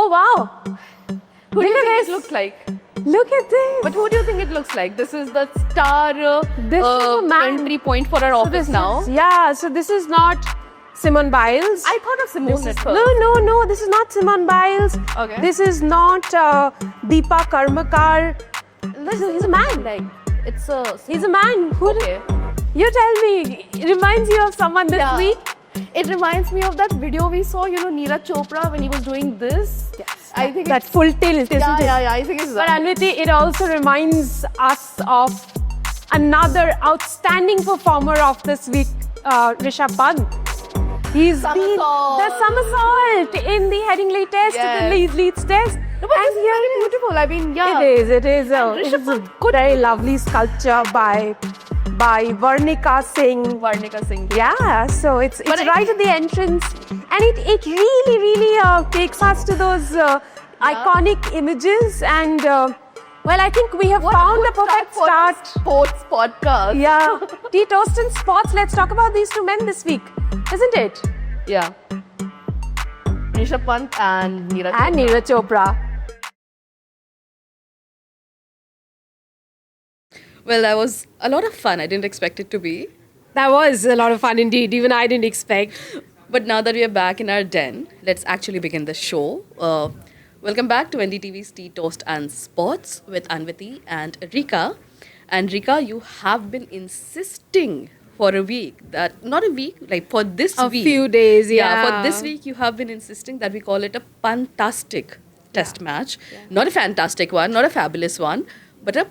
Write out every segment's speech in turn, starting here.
wow. Who do you Look at think this. it looks like? Look at this. But who do you think it looks like? This is the star This is a man. entry point for our office now. So this is not Simone Biles. I thought of Simone at first. No, this is not Simone Biles. Okay. This is not Deepa Karmakar. He's a man. Like, it's a... He's a man. Okay. You tell me. It reminds you of someone this week? It reminds me of that video we saw, Neeraj Chopra when he was doing this. Yes. I think that full tilt, isn't it? Yeah, I think it's But that. Anwiti, it also reminds us of another outstanding performer of this week, Rishabh Pant. He's been the somersault in the Headingley test, Yes. the Leeds test. No, but this is very beautiful. I mean, yeah. It is. Rishabh It's a very lovely sculpture by Varnika Singh. Yeah, so it's right at the entrance, and it really takes us to those iconic images. And well, I think we have found the perfect start. Sports podcast. Yeah, Tea, Toast and Sports. Let's talk about these two men this week, isn't it? Yeah. Rishabh Pant and Neeraj And Neeraj Chopra. Well, that was a lot of fun. I didn't expect it to be. That was a lot of fun indeed. Even I didn't expect. But now that we are back in our den, let's actually begin the show. Welcome back to NDTV's Tea, Toast and Sports with Anwiti and Rica. And Rica, you have been insisting for a week, for this week. A few days, Yeah, for this week you have been insisting that we call it a fantastic test match. Yeah. Not a fantastic one, not a fabulous one, but a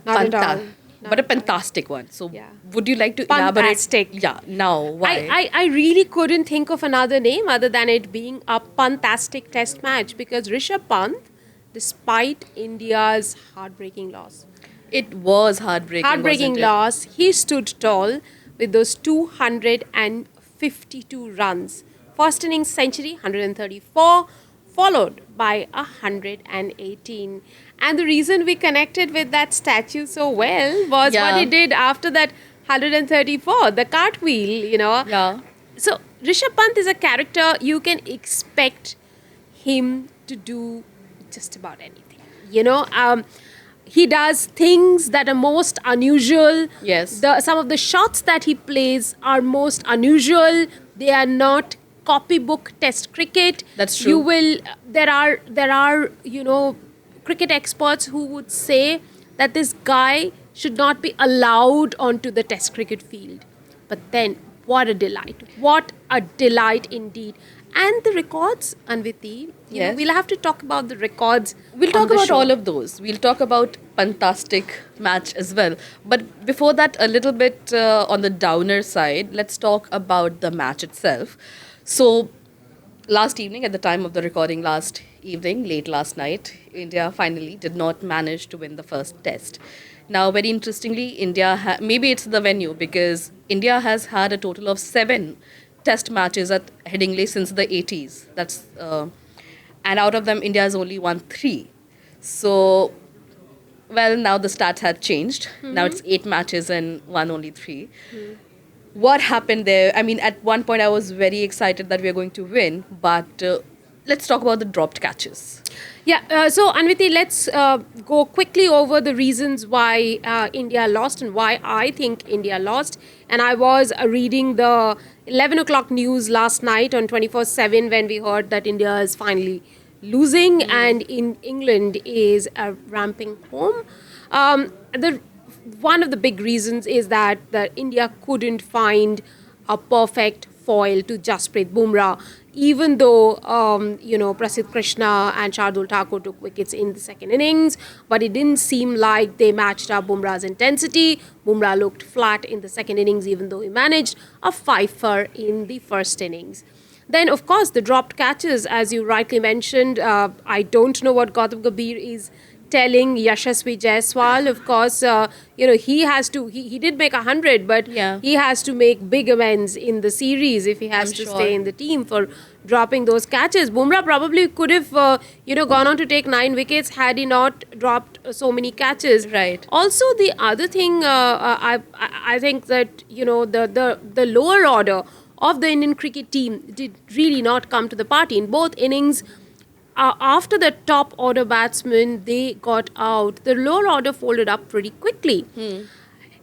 fantastic one. So would you like to elaborate? Yeah, now why? I really couldn't think of another name other than it being a fantastic test match, because Rishabh Pant, despite India's heartbreaking loss. It was heartbreaking loss. He stood tall with those 252 runs. First innings century, 134, followed by 118. And the reason we connected with that statue so well was what he did after that 134, the cartwheel, Yeah. So Rishabh Pant is a character you can expect him to do just about anything. He does things that are most unusual. Yes. Some of the shots that he plays are most unusual. They are not copybook test cricket. That's true. There are cricket experts who would say that this guy should not be allowed onto the test cricket field. But then, what a delight. What a delight indeed. And the records, Anwiti, we'll have to talk about the records. We'll talk about all of those. We'll talk about fantastic match as well. But before that, a little bit on the downer side, let's talk about the match itself. So, last evening, at the time of the recording late last night, India finally did not manage to win the first test. Now, very interestingly, India, maybe it's the venue, because India has had a total of 7 test matches at Headingley since the 80s. And out of them, India has only won 3. So, well, now the stats have changed. Mm-hmm. Now it's 8 matches and won only 3. Mm-hmm. What happened there? I mean, at one point I was very excited that we are going to win, but let's talk about the dropped catches. Yeah, so Anwiti, let's go quickly over the reasons why India lost and why I think India lost. And I was reading the 11 o'clock news last night on 24/7 when we heard that India is finally losing and in England is ramping home. One of the big reasons is that India couldn't find a perfect foil to Jasprit Bumrah, even though Prasidh Krishna and Shardul Thakur took wickets in the second innings, but it didn't seem like they matched up Bumrah's intensity. Bumrah looked flat in the second innings, even though he managed a fifer in the first innings. Then, of course, the dropped catches, as you rightly mentioned. I don't know what Gautam Gambhir is telling Yashasvi Jaiswal. Of course, he has to, he did make 100, but he has to make big amends in the series if he has stay in the team for dropping those catches. Bumrah probably could have, gone on to take 9 wickets had he not dropped so many catches. Right. Also, the other thing, I think that, the lower order of the Indian cricket team did really not come to the party. In both innings, after the top order batsmen they got out, the lower order folded up pretty quickly.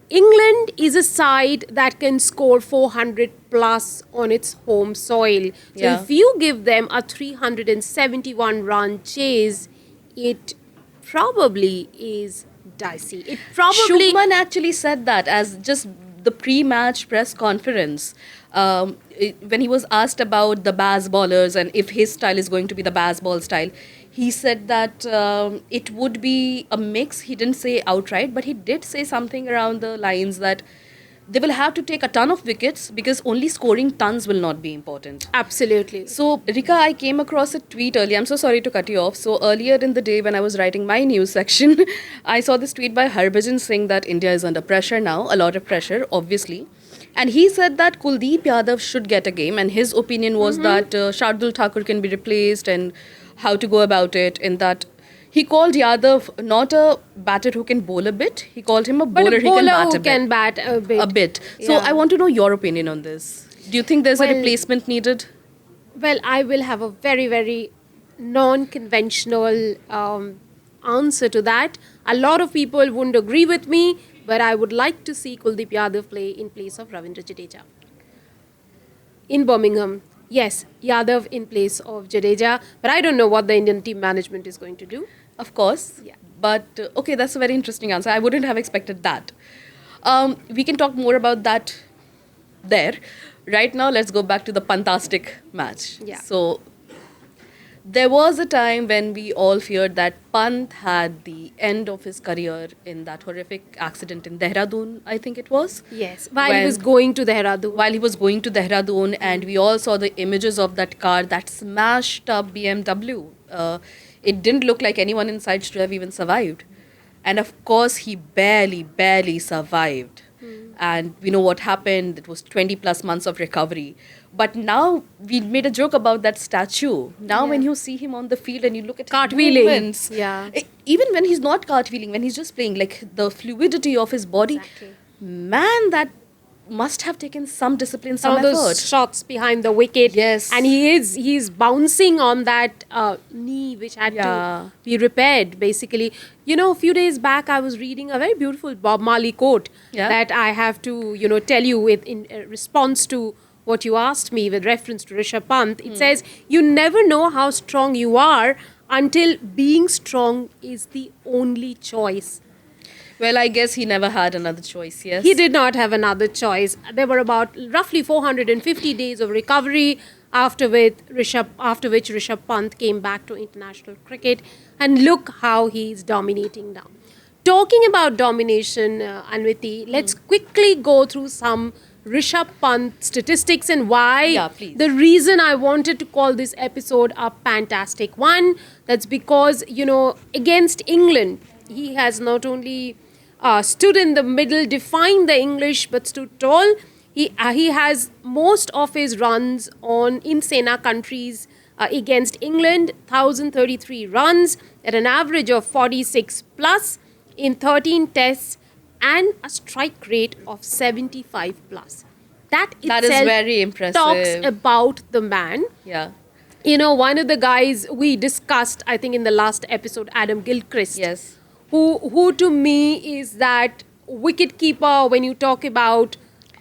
England is a side that can score 400 plus on its home soil. So Yeah. if you give them a 371 run chase, it probably is dicey. It probably Shubman actually said that as just the pre-match press conference when he was asked about the Baz ballers and if his style is going to be the Baz ball style. He said that it would be a mix. He didn't say outright, but he did say something around the lines that they will have to take a ton of wickets because only scoring tons will not be important. absolutely. So, Rika, I came across a tweet earlier. I'm so sorry to cut you off. So, earlier in the day when I was writing my news section, I saw this tweet by Harbhajan saying that India is under pressure now, a lot of pressure, obviously. And he said that Kuldeep Yadav should get a game, and his opinion was that Shardul Thakur can be replaced and how to go about it. In that, he called Yadav not a batter who can bowl a bit, he called him a But bowler a who can bowler bat who a bit. can bat a bit. A bit. So, Yeah. I want to know your opinion on this. Do you think there's a Well- replacement needed? Well, I will have a very, very non-conventional answer to that. A lot of people wouldn't agree with me, but I would like to see Kuldeep Yadav play in place of Ravindra Jadeja. In Birmingham, yes, Yadav in place of Jadeja, but I don't know what the Indian team management is going to do. Of course. Yeah. But okay, that's a very interesting answer. I wouldn't have expected that. We can talk more about that there. Right now, let's go back to the fantastic match. Yeah. So, there was a time when we all feared that Pant had the end of his career in that horrific accident in Dehradun, I think it was. Yes, while he When- was going to Dehradun. While he was going to Dehradun, and we all saw the images of that car, that smashed up BMW. It didn't look like anyone inside should have even survived. And of course, he barely survived. And we know what happened. It was 20 plus months of recovery. But now we made a joke about that statue. Now, when you see him on the field and you look at his Cartwheeling. movements, Yeah. even when he's not cartwheeling, when he's just playing, like the fluidity of his body, Exactly. man, that must have taken some discipline, Some some of those effort. shots behind the wicket. Yes. And he's bouncing on that knee which had Yeah. to be repaired, basically. You know, a few days back I was reading a very beautiful Bob Marley quote Yeah. that I have to, tell you with in response to what you asked me with reference to Rishabh Pant. It says, you never know how strong you are until being strong is the only choice. Well, I guess he never had another choice, yes? He did not have another choice. There were about roughly 450 days of recovery, after which Rishabh Pant came back to international cricket. And look how he's dominating now. Talking about domination, Anwiti, let's quickly go through some Rishabh Pant statistics and why Yeah, please. the reason I wanted to call this episode a fantastic one. That's because, against England, he has not only stood in the middle, defined the English, but stood tall. He has most of his runs in Sena countries against England, 1,033 runs at an average of 46 plus in 13 tests and a strike rate of 75 plus. That That is itself very impressive. talks about the man. Yeah. One of the guys we discussed, I think in the last episode, Adam Gilchrist. Yes. Who to me is that wicket keeper when you talk about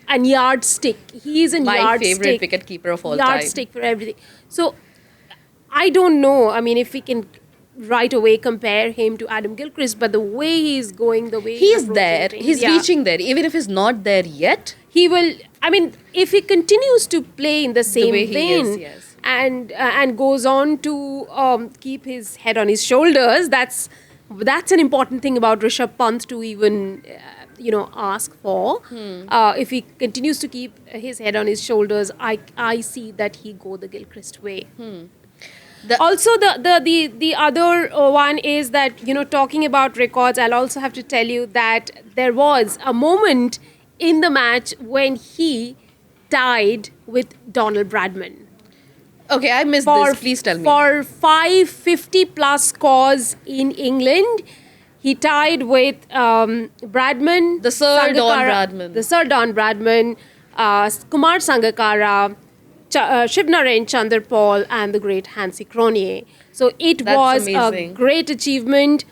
a yardstick. He is a My yardstick. favorite wicket keeper of all time. Yardstick for everything. So I don't know. I mean, if we can right away compare him to Adam Gilchrist, but the way he's going, the way He's approaching there. things, He's yeah. reaching there. Even if he's not there yet. He will. I mean, if he continues to play in the same way he vein is, yes. and goes on to keep his head on his shoulders, that's an important thing about Rishabh Pant to even ask for. If he continues to keep his head on his shoulders, I see that he go the Gilchrist way. Also, the other one is that, talking about records, I'll also have to tell you that there was a moment in the match when he tied with Donald Bradman. Okay, I missed this. Please tell me. For 550 plus scores in England, he tied with Bradman. The Sir Don Sangakkara- Bradman. The Sir Don Bradman, Kumar Sangakkara, Shivnaren Chanderpaul and the great Hansi Cronje. So it That's was amazing. a great achievement.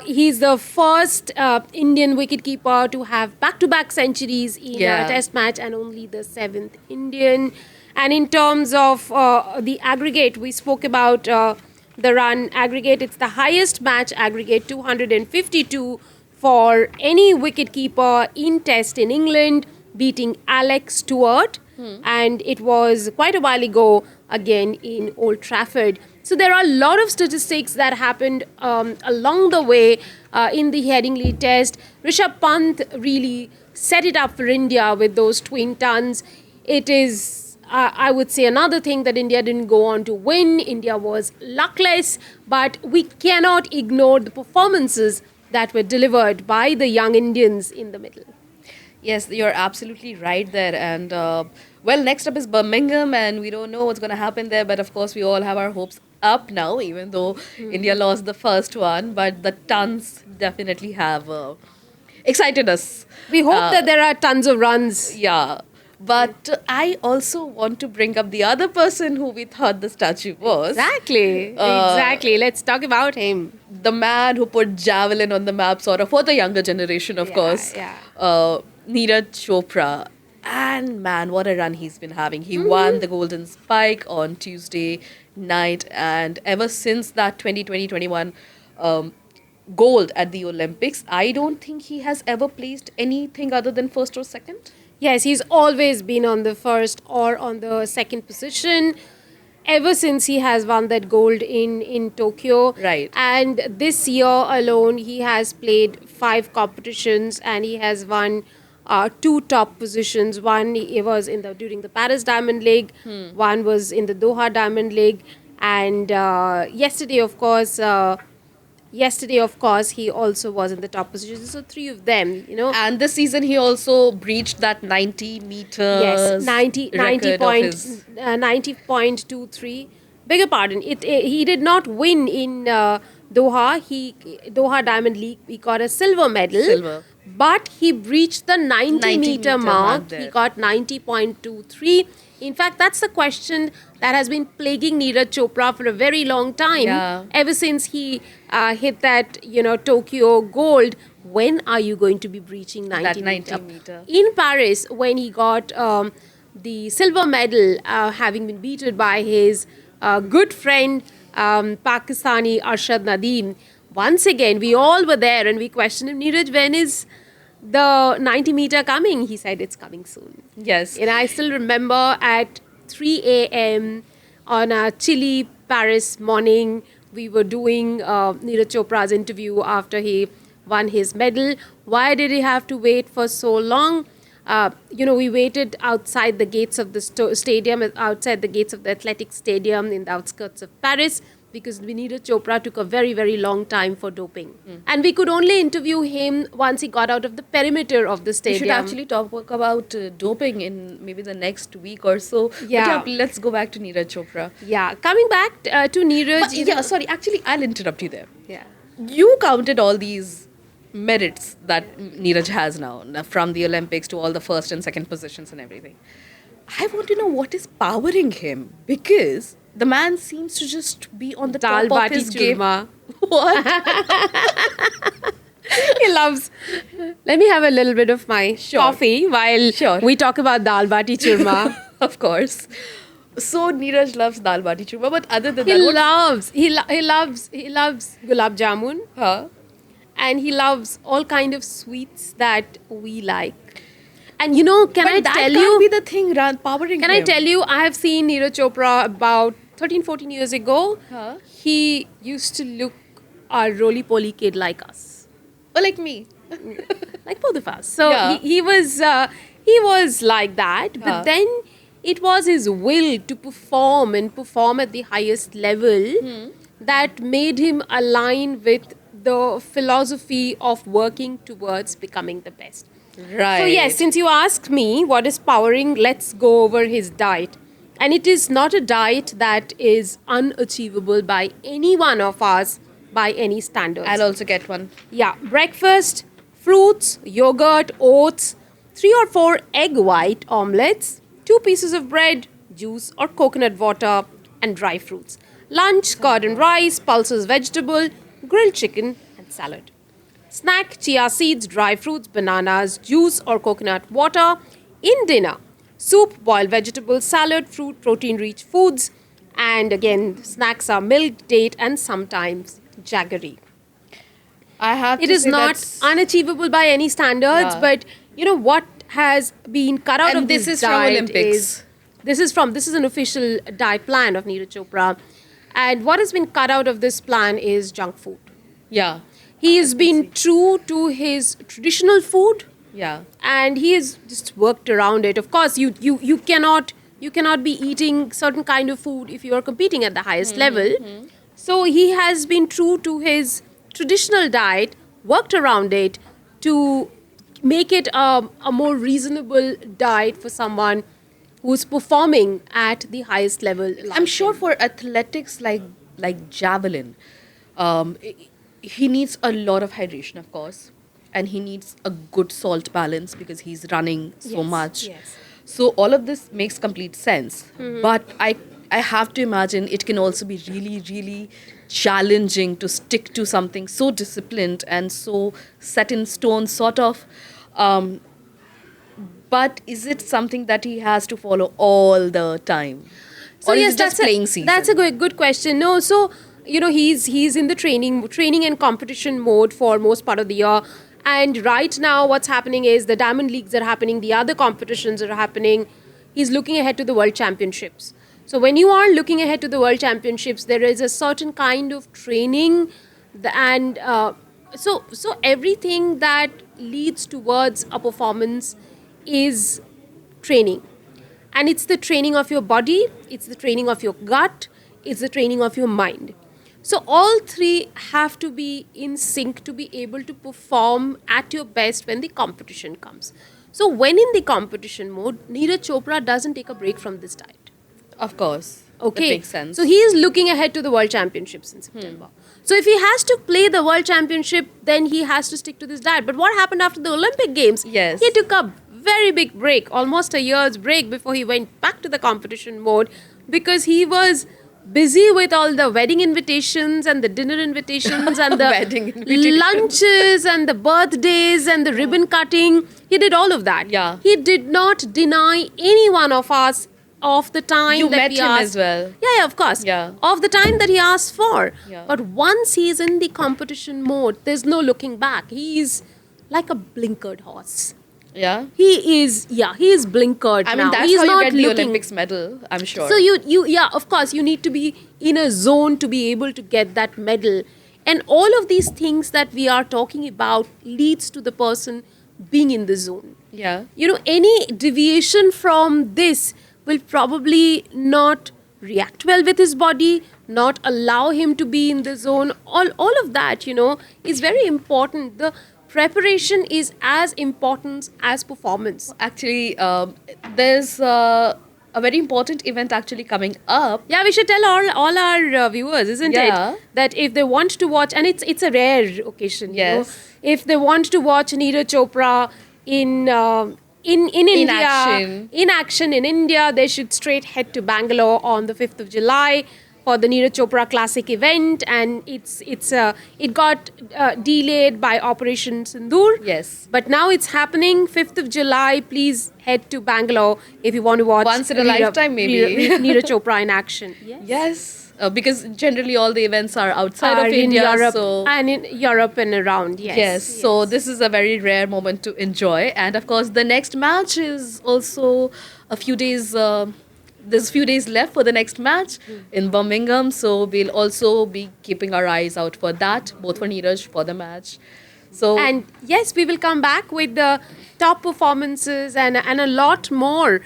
He's the first Indian wicketkeeper to have back-to-back centuries in Yeah. a test match and only the seventh Indian. And in terms of the aggregate, we spoke about the run aggregate. It's the highest match aggregate, 252 for any wicketkeeper in test in England, beating Alex Stewart. And it was quite a while ago again in Old Trafford. So there are a lot of statistics that happened along the way in the Headingley Test. Rishabh Pant really set it up for India with those twin tons. It is, I would say, another thing that India didn't go on to win. India was luckless, but we cannot ignore the performances that were delivered by the young Indians in the middle. Yes, you're absolutely right there. And well, next up is Birmingham, and we don't know what's going to happen there. But of course, we all have our hopes up now, even though India lost the first one. But the tons definitely have excited us. We hope that there are tons of runs. Yeah. But I also want to bring up the other person who we thought the statue was. Exactly. Let's talk about him. The man who put javelin on the map, sort of, for the younger generation, of course. Yeah. Neeraj Chopra. And man, what a run he's been having. He won the Golden Spike on Tuesday night. And ever since that 2020-21 gold at the Olympics, I don't think he has ever placed anything other than first or second. Yes, he's always been on the first or on the second position ever since he has won that gold in Tokyo. Right. And this year alone, he has played 5 competitions and he has won 2 top positions. One he was in the during the Paris Diamond League, one was in the Doha Diamond League, and yesterday, of course, he also was in the top position. So 3 of them, And this season, he also breached that 90 meters Yes, 90 record of his. 90.23. Beg your pardon. He did not win in Doha. Doha Diamond League. He got a silver medal. Silver. But he breached the 90 meter mark. there. He got 90.23. In fact, that's the question that has been plaguing Neeraj Chopra for a very long time. Yeah. Ever since he hit that, Tokyo gold. When are you going to be breaching 90 That 90 meter? meter. In Paris, when he got the silver medal, having been beaten by his good friend Pakistani Arshad Nadeem. Once again, we all were there and we questioned him, Neeraj, when is the 90 meter coming? He said it's coming soon. Yes. And I still remember at 3 a.m. on a chilly Paris morning, we were doing Neeraj Chopra's interview after he won his medal. Why did he have to wait for so long? We waited outside the gates of the stadium, outside the gates of the athletic stadium in the outskirts of Paris, because Neeraj Chopra took a very, very long time for doping. And we could only interview him once he got out of the perimeter of the We stadium. should actually talk about doping in maybe the next week or so. But Yeah. let's go back to Neeraj Chopra. Yeah, coming back to Neeraj. But, yeah, sorry, actually, I'll interrupt you there. Yeah. You counted all these merits that Neeraj has now, from the Olympics to all the first and second positions and everything. I want to know what is powering him, because the man seems to just be on the Dal top of bati his game. churma. What? He loves. Let me have a little bit of my coffee while Sure. we talk about dal bati churma. Of course. So Neeraj loves dal bati churma, but other than He that, loves. He loves gulab jamun, huh? and he loves all kind of sweets that we like. And can But I that tell can't you? be the thing powering Can him. I tell you? I have seen Neeraj Chopra about 13, 14 years ago. Huh? He used to look a roly-poly kid like us. Oh, like me. Like both of us. So Yeah. he was like that, but Huh. then it was his will to perform at the highest level that made him align with the philosophy of working towards becoming the best. Right. So yes, since you asked me what is powering, let's go over his diet. And it is not a diet that is unachievable by any one of us by any standards. I'll also get one. Yeah, breakfast, fruits, yogurt, oats, 3 or 4 egg white omelets, 2 pieces of bread, juice or coconut water, and dry fruits. Lunch, curd and rice, pulses vegetable, grilled chicken, and salad. Snack, chia seeds, dry fruits, bananas, juice or coconut water. In dinner, soup, boiled vegetables, salad, fruit, protein-rich foods. And again, snacks are milk, date, and sometimes jaggery. I have It to is say not that's- unachievable by any standards, Yeah. but what has been cut out And of this this is from diet Olympics. is this is an official diet plan of Neeraj Chopra, and what has been cut out of this plan is junk food. Yeah. He has been true to his traditional food, Yeah. and he has just worked around it. Of course, you cannot be eating certain kind of food if you are competing at the highest level. So he has been true to his traditional diet, worked around it to make it a more reasonable diet for someone who's performing at the highest level. I'm sure for athletics like javelin, he needs a lot of hydration, of course, and he needs a good salt balance because he's running so Yes, much. yes. So all of this makes complete sense. But I have to imagine it can also be really, really challenging to stick to something so disciplined and so set in stone, sort of. But is it something that he has to follow all the time? So Or is yes, it just playing season? that's a good question. No, so he's in the training and competition mode for most part of the year. And right now, what's happening is the Diamond Leagues are happening, the other competitions are happening. He's looking ahead to the World Championships. So when you are looking ahead to the World Championships, there is a certain kind of training, and so everything that leads towards a performance is training. And it's the training of your body, it's the training of your gut, it's the training of your mind. So all three have to be in sync to be able to perform at your best when the competition comes. So when in the competition mode, Neeraj Chopra doesn't take a break from this diet. Of course. Okay. That makes sense. So he is looking ahead to the World Championships in September. So if he has to play the World Championship, then he has to stick to this diet. But what happened after the Olympic Games? Yes. He took a very big break, almost a year's break before he went back to the competition mode because he was busy with all the wedding invitations and the dinner invitations and the Wedding invitations. lunches and the birthdays and the ribbon cutting. He did all of that. Yeah. He did not deny any one of us of the time You that met we him asked. as well. Yeah, of course. Yeah. Of the time that he asked for. Yeah. But once he's in the competition mode, there's no looking back. He's like a blinkered horse. Yeah. He is blinkered I now. mean, that's He's how you not get the looking. Olympics medal, I'm sure. So yeah, of course, you need to be in a zone to be able to get that medal. And all of these things that we are talking about leads to the person being in the zone. yeah. Any deviation from this will probably not react well with his body, not allow him to be in the zone. All of that, is very important. The preparation is as important as performance. Actually, there's a very important event actually coming up. Yeah, we should tell all our viewers, isn't Yeah. it? That if they want to watch, and it's a rare occasion. Yes. If they want to watch Neeraj Chopra in India, in action in India, they should straight head to Bangalore on the 5th of July for the Neeraj Chopra Classic event, and it got delayed by Operation Sindoor. Yes. But now it's happening 5th of July. Please head to Bangalore if you want to watch Once in a lifetime, maybe. Neeraj Chopra in action. Yes. Yes. Because generally all the events are outside Are of in India. Europe So and in Europe and around. Yes. Yes, so this is a very rare moment to enjoy, and of course, the next match is also a few days. There's a few days left for the next match in Birmingham, so we'll also be keeping our eyes out for that, both for Neeraj for the match. So And yes, we will come back with the top performances and a lot more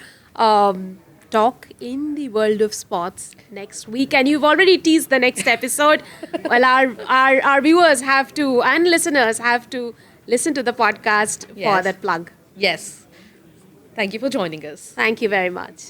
talk in the world of sports next week. And you've already teased the next episode. Well, our viewers have to, and listeners have to listen to the podcast for Yes. that plug. yes, thank you for joining us. Thank you very much.